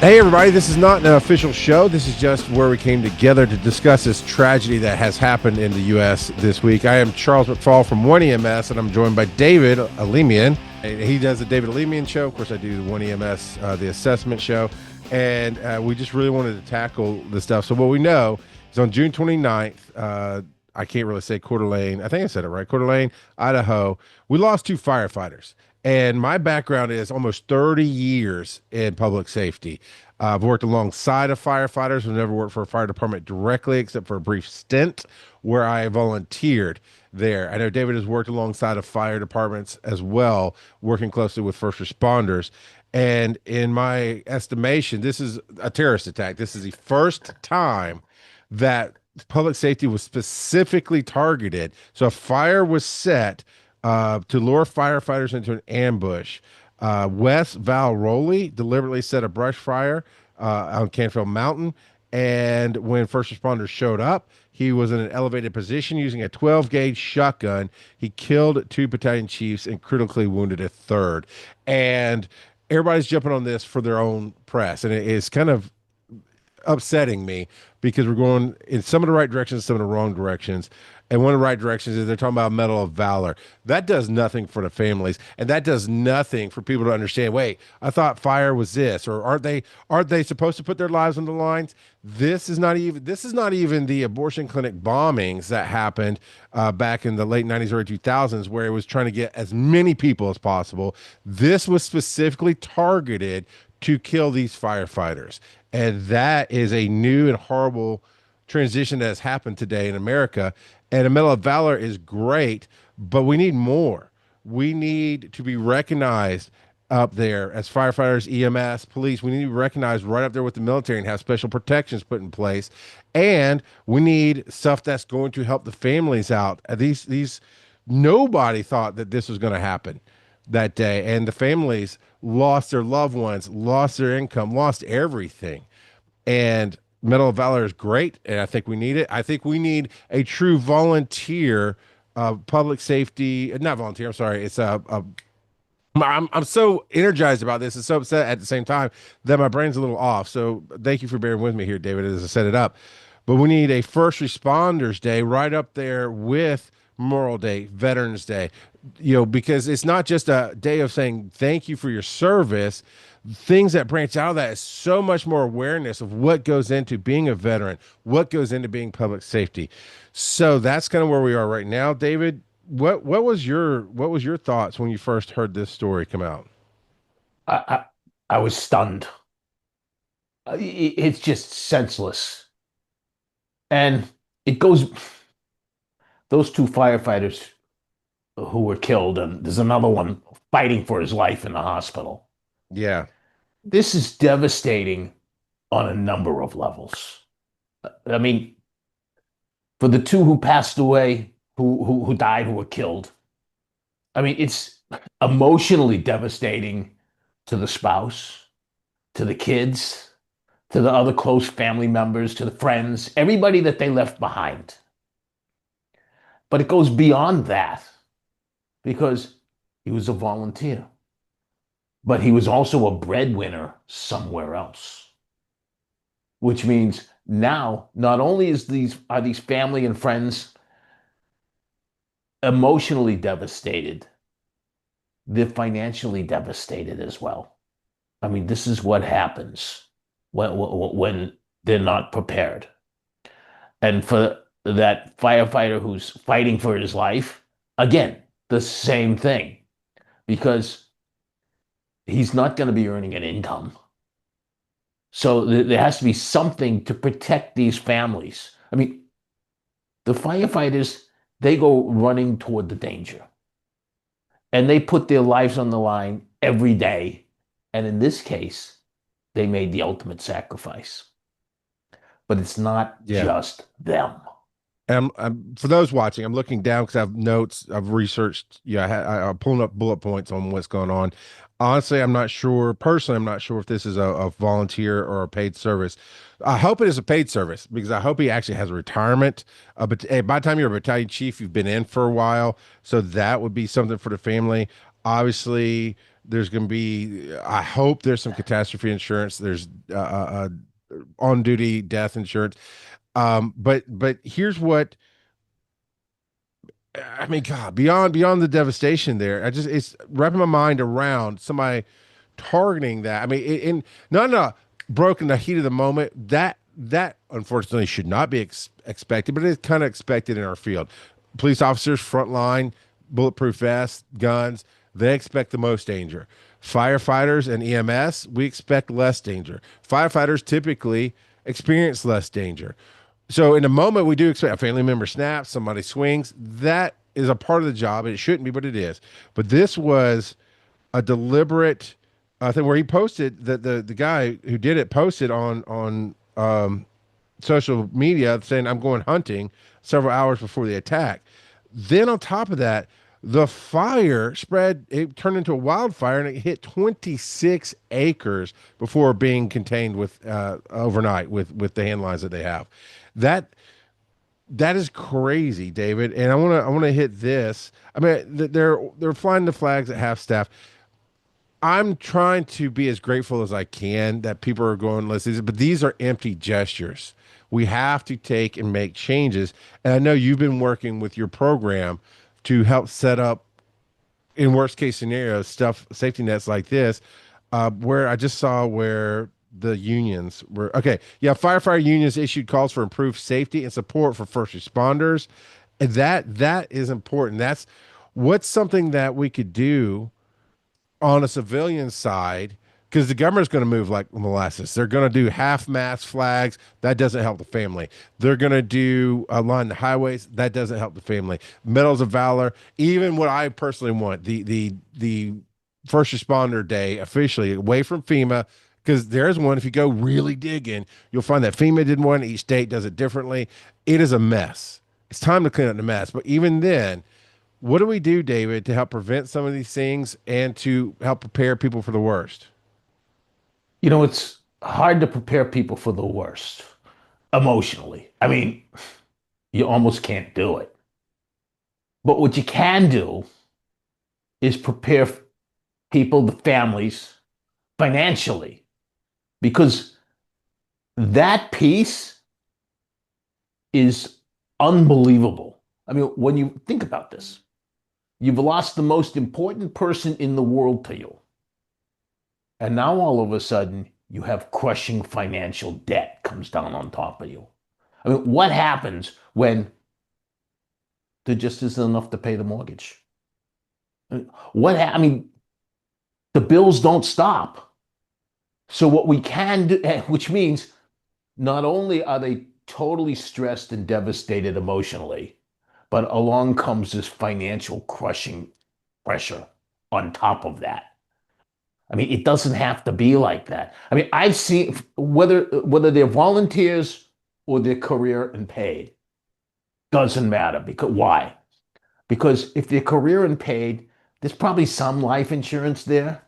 Hey, everybody, this is not an official show. This is just where we came together to discuss this tragedy that has happened in the U.S. this week. I am Charles McFall from 1EMS, and I'm joined by David Alemian. He does the David Alemian Show. Of course, I do the 1EMS, the assessment show. And we just really wanted to tackle this stuff. So what we know is on June 29th, I can't really say Coeur d'Alene. I think I said it right. Coeur d'Alene, Idaho. We lost 2 firefighters. And my background is almost 30 years in public safety. I've worked alongside of firefighters. I've never worked for a fire department directly, except for a brief stint where I volunteered there. I know David has worked alongside of fire departments as well, working closely with first responders. And in my estimation, this is a terrorist attack. This is the first time that public safety was specifically targeted. So a fire was set to lure firefighters into an ambush. Wes Valroli deliberately set a brush fire on Canfield Mountain, and when first responders showed up, he was in an elevated position using a 12-gauge shotgun. He killed 2 battalion chiefs and critically wounded a 3rd. And everybody's jumping on this for their own press, and it is kind of upsetting me because we're going in some of the right directions, some of the wrong directions. And one of the right directions is they're talking about Medal of Valor. That does nothing for the families, and that does nothing for people to understand. Wait, I thought fire was this, or aren't they supposed to put their lives on the lines? This is not even the abortion clinic bombings that happened back in the late 90s, early 2000s, where it was trying to get as many people as possible. This was specifically targeted to kill these firefighters, and that is a new and horrible transition that has happened today in America. And a Medal of Valor is great, but we need more. We need to be recognized up there as firefighters, EMS, police. We need to be recognized right up there with the military and have special protections put in place. And we need stuff that's going to help the families out. These nobody thought that this was going to happen that day. And the families lost their loved ones, lost their income, lost everything. And Medal of Valor is great, and I think we need it. I think we need a true volunteer public safety, not volunteer, I'm sorry. I'm so energized about this and so upset at the same time that my brain's a little off. So thank you for bearing with me here, David, as I set it up. But we need a first responders day right up there with Memorial Day, Veterans Day, because it's not just a day of saying thank you for your service. Things that branch out of that is so much more awareness of what goes into being a veteran, what goes into being public safety. So that's kind of where we are right now. David, what was your thoughts when you first heard this story come out? I was stunned. It's just senseless. And it goes, those 2 firefighters who were killed, and there's another one fighting for his life in the hospital. Yeah. This is devastating on a number of levels. I mean, for the 2 who passed away, who died, who were killed, I mean, it's emotionally devastating to the spouse, to the kids, to the other close family members, to the friends, everybody that they left behind. But it goes beyond that because he was a volunteer. But he was also a breadwinner somewhere else, which means now not only are these family and friends emotionally devastated, they're financially devastated as well. I mean, this is what happens when they're not prepared. And for that firefighter who's fighting for his life, again, the same thing, because he's not going to be earning an income. So there has to be something to protect these families. I mean, the firefighters, they go running toward the danger. And they put their lives on the line every day. And in this case, they made the ultimate sacrifice. But it's not just them. And for those watching, I'm looking down because I have notes. I've researched. I'm pulling up bullet points on what's going on. Honestly, I'm not sure. Personally, I'm not sure if this is a volunteer or a paid service. I hope it is a paid service because I hope he actually has a retirement. But by the time you're a battalion chief, you've been in for a while. So that would be something for the family. Obviously, There's going to be, I hope there's some catastrophe insurance. There's on duty death insurance. But here's what I mean, God, beyond the devastation there, it's wrapping my mind around somebody targeting that. I mean, in not in a broken the heat of the moment. That unfortunately should not be expected, but it's kind of expected in our field. Police officers, front line, bulletproof vests, guns, they expect the most danger. Firefighters and EMS, we expect less danger. Firefighters typically experience less danger. So in a moment, we do expect a family member snaps, somebody swings. That is a part of the job, and it shouldn't be, but it is. But this was a deliberate thing where he posted that the guy who did it posted on social media saying, "I'm going hunting," several hours before the attack. Then on top of that, the fire spread. It turned into a wildfire, and it hit 26 acres before being contained with overnight with the hand lines that they have. That that is crazy, David. And I want to hit this. I mean, they're flying the flags at half staff. I'm trying to be as grateful as I can that people are going, listen, but these are empty gestures. We have to take and make changes. And I know you've been working with your program to help set up, in worst case scenarios, stuff, safety nets like this, where I just saw where the unions were. Okay. Yeah. Firefighter unions issued calls for improved safety and support for first responders. And that is important. That's what's something that we could do on a civilian side, because the government's going to move like molasses. They're going to do half mast flags. That doesn't help the family. They're going to do line the highways. That doesn't help the family. Medals of Valor. Even what I personally want, the first responder day officially away from FEMA, because there's one. If you go really digging, you'll find that FEMA did one. Each state does it differently. It is a mess. It's time to clean up the mess. But even then, what do we do, David, to help prevent some of these things and to help prepare people for the worst? It's hard to prepare people for the worst emotionally. I mean, you almost can't do it. But what you can do is prepare people, the families, financially, because that piece is unbelievable. I mean, when you think about this, you've lost the most important person in the world to you. And now all of a sudden, you have crushing financial debt comes down on top of you. I mean, what happens when there just isn't enough to pay the mortgage? I mean, the bills don't stop. So what we can do, which means not only are they totally stressed and devastated emotionally, but along comes this financial crushing pressure on top of that. I mean, it doesn't have to be like that. I mean, I've seen whether they're volunteers or they're career and paid, doesn't matter. Because why? Because if they're career and paid, there's probably some life insurance there.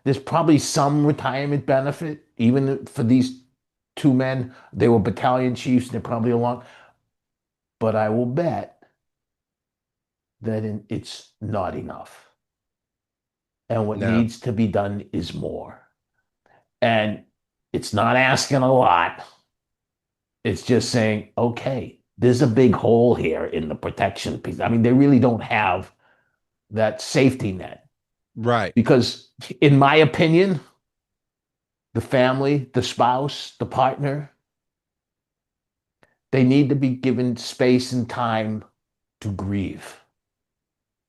There's probably some retirement benefit, even for these two men. They were battalion chiefs, and they're probably along. But I will bet that it's not enough. And what No. needs to be done is more. And it's not asking a lot. It's just saying, okay, there's a big hole here in the protection piece. I mean, they really don't have that safety net Right. because, in my opinion, the family, the spouse, the partner, they need to be given space and time to grieve.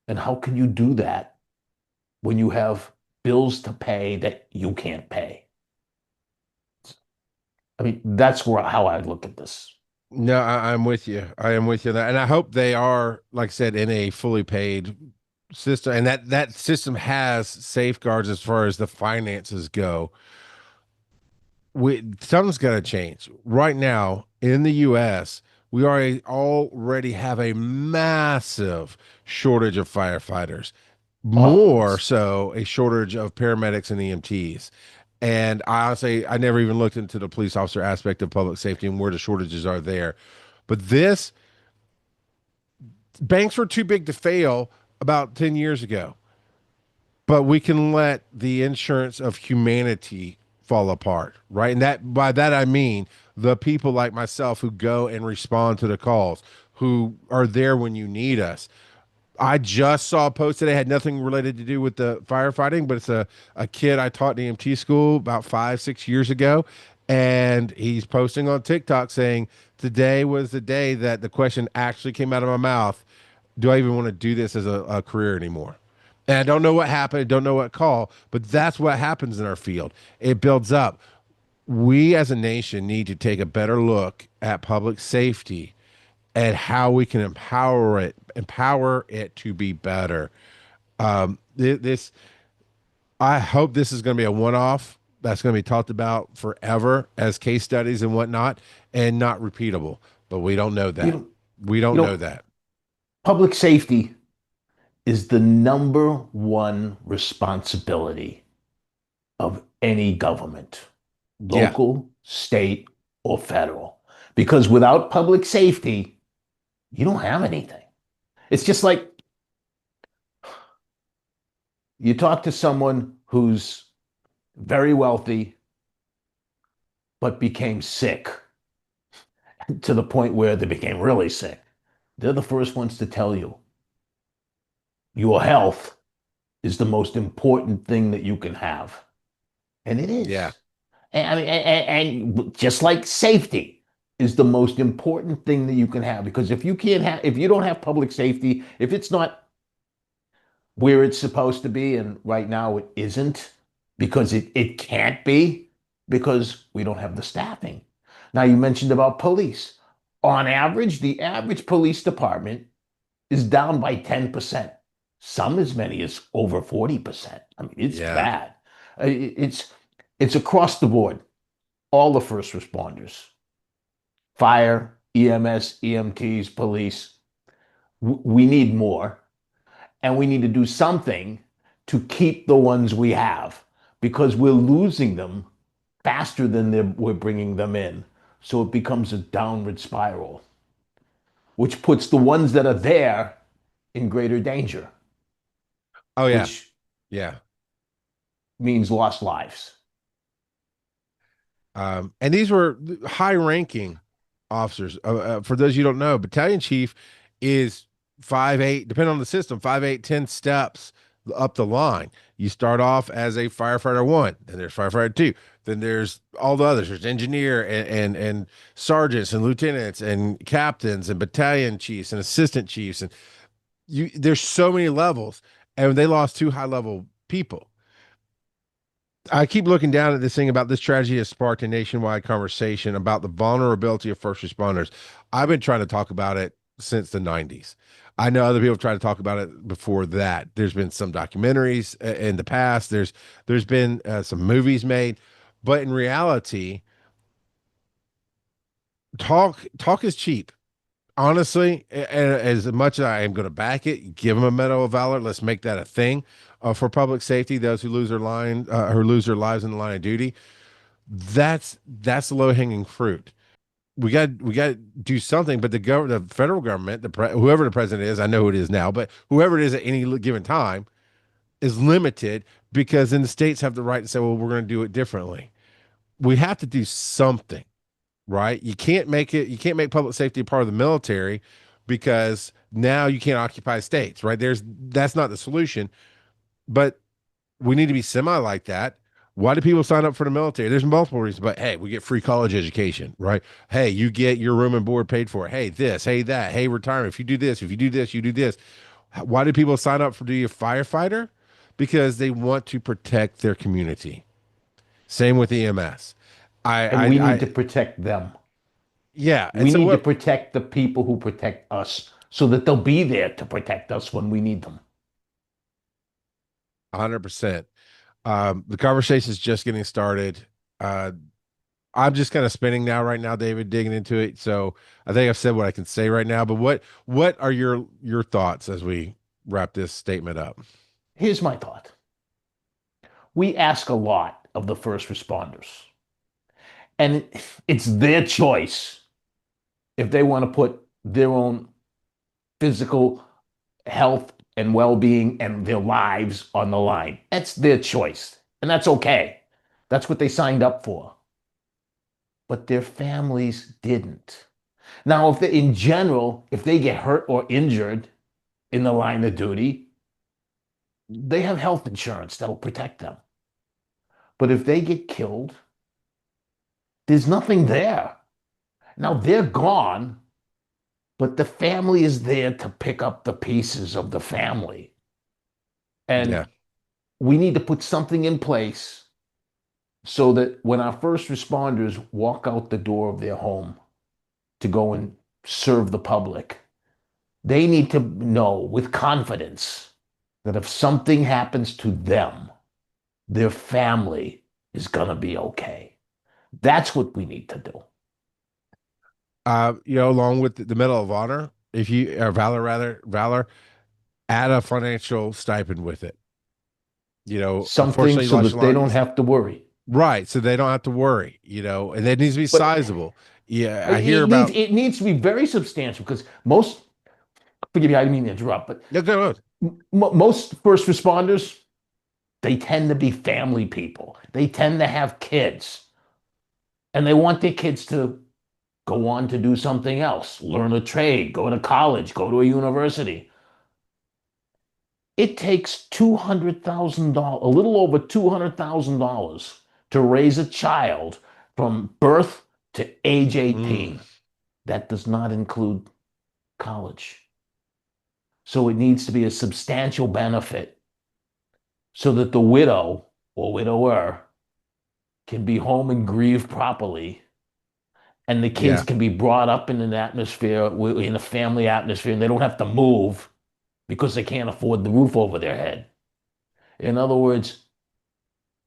And how can you do that when you have bills to pay that you can't pay? I mean, that's how I look at this. No, I'm with you. I am with you on that. And I hope they are, like I said, in a fully paid system, and that system has safeguards as far as the finances go. Something's got to change. Right now in the US, we already have a massive shortage of firefighters, Oh, more so a shortage of paramedics and EMTs. And I honestly, I never even looked into the police officer aspect of public safety and where the shortages are there. But this, banks were too big to fail about 10 years ago. but we can let the insurance of humanity fall apart, right? And that by that I mean the people like myself who go and respond to the calls, who are there when you need us. I just saw a post today, had nothing related to do with the firefighting, but it's a kid I taught in EMT school about 5, 6 years ago. And he's posting on TikTok saying, today was the day that the question actually came out of my mouth. Do I even want to do this as a career anymore? And I don't know what happened, don't know what call, but that's what happens in our field. It builds up. We as a nation need to take a better look at public safety and how we can empower it to be better. This I hope this is going to be a one-off that's going to be talked about forever as case studies and whatnot, and not repeatable. But we don't know You that. know, We you don't know know, that. public safety is the number one responsibility of any government, Yeah. local, state, or federal. Because without public safety, you don't have anything. It's just like you talk to someone who's very wealthy but became sick to the point where they became really sick. They're the first ones to tell you your health is the most important thing that you can have. And it Yeah. is. I mean, and just like safety is the most important thing that you can have, because if you don't have public safety, if it's not where it's supposed to be, and right now it isn't, because it can't be, because we don't have the staffing. Now, you mentioned about police. On average, the average police department is down by 10%. Some as many as over 40%. I mean, it's Yeah. bad. It's across the board. All the first responders, fire, EMS, EMTs, police. We need more, and we need to do something to keep the ones we have, because we're losing them faster than we're bringing them in. So it becomes a downward spiral, which puts the ones that are there in greater danger, Oh yeah. which Yeah. means lost lives. And these were high-ranking officers. For those you don't know, battalion chief is 5'8", depending on the system, 5'8", 10 steps up the line. You start off as a firefighter one, then there's firefighter two, then there's all the others. There's engineer and sergeants and lieutenants and captains and battalion chiefs and assistant chiefs, and there's so many levels, and they lost two high-level people. I keep looking down at this thing about this tragedy has sparked a nationwide conversation about the vulnerability of first responders. I've been trying to talk about it since the 90s. I know other people try to talk about it before that. There's been some documentaries in the past. There's been some movies made, but in reality, talk is cheap. Honestly, as much as I am going to back it, give them a Medal of Valor. Let's make that a thing for public safety. Those who lose their lives in the line of duty, that's the low hanging fruit. We got to do something. But the federal government, whoever the president is, I know who it is now, but whoever it is at any given time is limited, because then the states have the right to say, well, we're going to do it differently. We have to do something, right? You can't make public safety a part of the military, because now you can't occupy states, right? That's not the solution, but we need to be semi like that. Why do people sign up for the military? There's multiple reasons, but hey, we get free college education, right? Hey, you get your room and board paid for. Hey, this, hey, that, hey, retirement. If you do this, if you do this, you do this. Why do people sign up for to be a firefighter? Because they want to protect their community. Same with EMS. And we need to I protect them. yeah. And We so need to what? protect the people who protect us, so that they'll be there to protect us when we need them. 100%. The conversation is just getting started. Uh, I'm just kind of spinning now, right now, David, digging into it. So I think I've said what I can say right now. But what are your thoughts as we wrap this statement up? Here's my thought. We ask a lot of the first responders, and it's their choice if they want to put their own physical health and well-being and their lives on the line. That's their choice, and that's okay. That's what they signed up for. But their families didn't. Now, if they, in general, if they get hurt or injured in the line of duty, they have health insurance that'll protect them. But if they get killed, there's nothing there. Now they're gone, but the family is there to pick up the pieces of the family. Yeah. And we need to put something in place so that when our first responders walk out the door of their home to go and serve the public, they need to know with confidence that if something happens to them, their family is going to be okay. That's what we need to do. Along with the Medal of Honor, if you or Valor, Valor, add a financial stipend with it. Something Unfortunately, so lost that your they line. don't have to worry. Right, so they don't have to worry, and it needs to be But sizable. Yeah, I hear about. it needs to be very substantial because most, forgive me, I didn't mean to interrupt, but No, go on. most first responders, they tend to be family people. They tend to have kids, and they want their kids to go on to do something else, learn a trade, go to college, go to a university. It takes $200,000, a little over $200,000 to raise a child from birth to age Mm, 18. That does not include college. So it needs to be a substantial benefit so that the widow or widower can be home and grieve properly, and the kids yeah, can be brought up in an atmosphere, in a family atmosphere, and they don't have to move because they can't afford the roof over their head. In other words,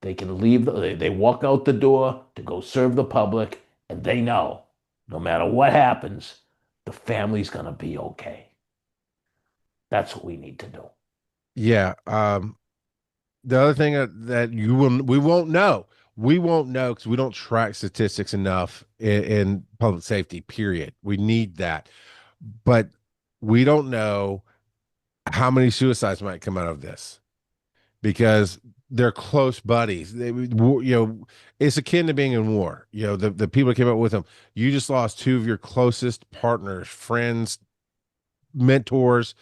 they can leave, they walk out the door to go serve the public, and they know no matter what happens, the family's going to be okay. That's what we need to do. yeah. The other thing that we won't know because we don't track statistics enough in public safety. Period. We need that, but we don't know how many suicides might come out of this because they're close buddies. It's akin to being in war. The people that came up with them. You just lost two of your closest partners, friends, mentors.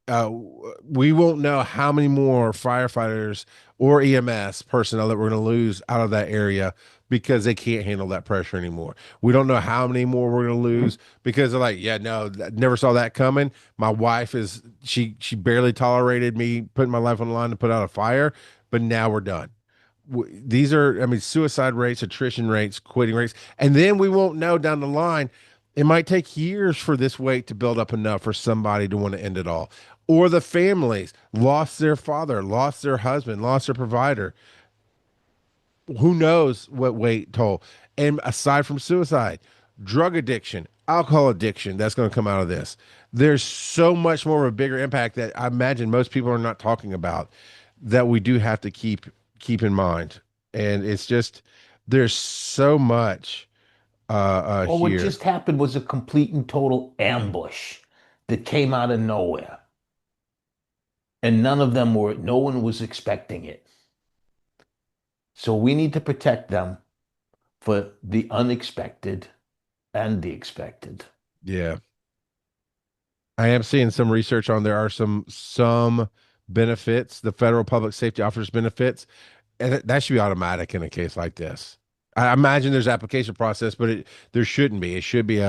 We won't know how many more firefighters or EMS personnel that we're going to lose out of that area because they can't handle that pressure anymore. We don't know how many more we're going to lose because they're like, yeah, no, never saw that coming. My wife is she barely tolerated me putting my life on the line to put out a fire, but now we're done. These are, I mean, suicide rates, attrition rates, quitting rates, and then we won't know down the line. It might take years for this weight to build up enough for somebody to want to end it all, or the families lost their father, lost their husband, lost their provider. Who knows what weight toll? And aside from suicide, drug addiction, alcohol addiction, that's going to come out of this. There's so much more of a bigger impact that I imagine most people are not talking about that we do have to keep in mind. And it's just there's so much Well, what here. just happened was a complete and total ambush that came out of nowhere. And no one was expecting it. So we need to protect them for the unexpected and the expected. Yeah. I am seeing some research on there are some benefits. The federal public safety offers benefits, and that should be automatic in a case like this. I imagine there's application process, but there shouldn't be. It should be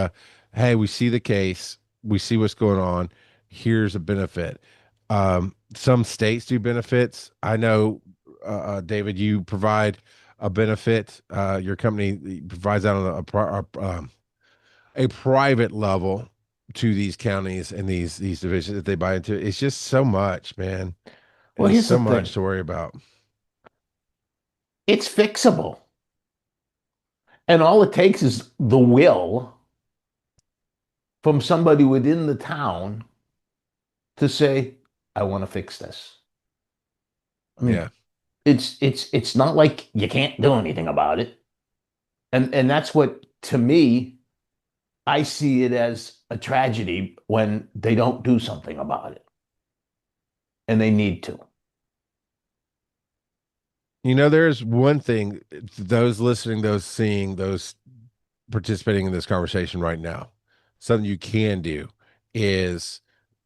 hey, we see the case, we see what's going on. Here's a benefit. Some states do benefits. I know, David, you provide a benefit. Your company provides that on a private level to these counties and these divisions that they buy into. It's just so much, man. Well, It's here's the so much thing. to worry about. It's fixable. And all it takes is the will from somebody within the town to say, I want to fix this. I Yeah. mean, it's not like you can't do anything about it. And that's what, to me, I see it as a tragedy when they don't do something about it. and they need to. You know, there's one thing, those listening, those seeing, those participating in this conversation right now, something you can do is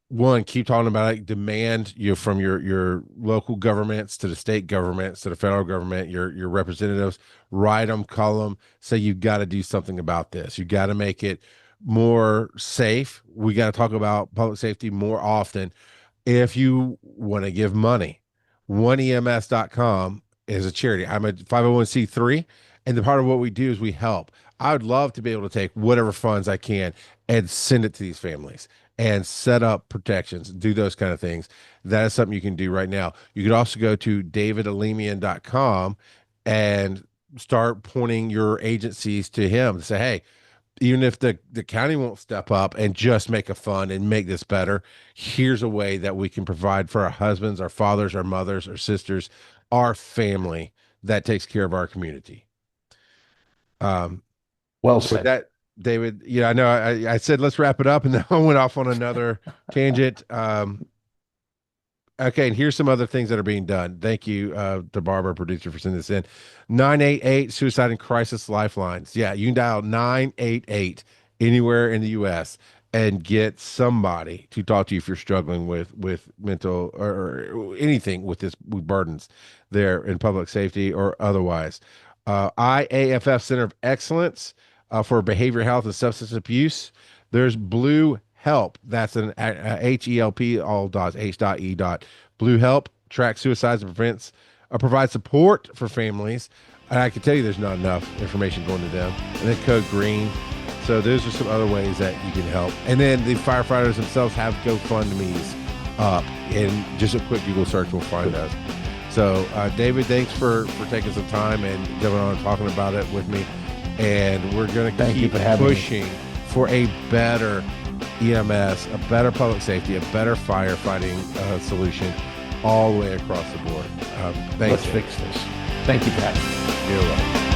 one, keep talking about it, demand you from your local governments to the state governments to the federal government, your representatives, write them, call them, say you've got to do something about this. You got to make it more safe. We got to talk about public safety more often. If you want to give money, oneems.com is a charity. I'm a 501c3, and the part of what we do is we help. I would love to be able to take whatever funds I can and send it to these families and set up protections, do those kind of things. That is something you can do right now. You could also go to davidalemian.com and start pointing your agencies to him to say, hey, even if the county won't step up and just make a fund and make this better, here's a way that we can provide for our husbands, our fathers, our mothers, our sisters, our family that takes care of our community. Well With said. that, David, yeah, I know I said let's wrap it up, and then I went off on another tangent. Okay, and here's some other things that are being done. Thank you to Barbara, producer, for sending this in. 988 Suicide and Crisis Lifelines. Yeah, you can dial 988 anywhere in the U.S. and get somebody to talk to you if you're struggling with mental or anything with burdens there in public safety or otherwise. IAFF Center of Excellence for Behavioral Health and Substance Abuse. There's Blue Help. That's an HELP, all dots, H.E. Blue Help tracks suicides and provides support for families. And I can tell you there's not enough information going to them. And then Code Green. So those are some other ways that you can help. And then the firefighters themselves have GoFundMe's up. And just a quick Google search will find us. So David, thanks for taking some time and jumping on and talking about it with me. And we're going to keep pushing for a better EMS, a better public safety, a better firefighting solution all the way across the board. Thanks. Let's fix this. Thank you, Pat. You're welcome.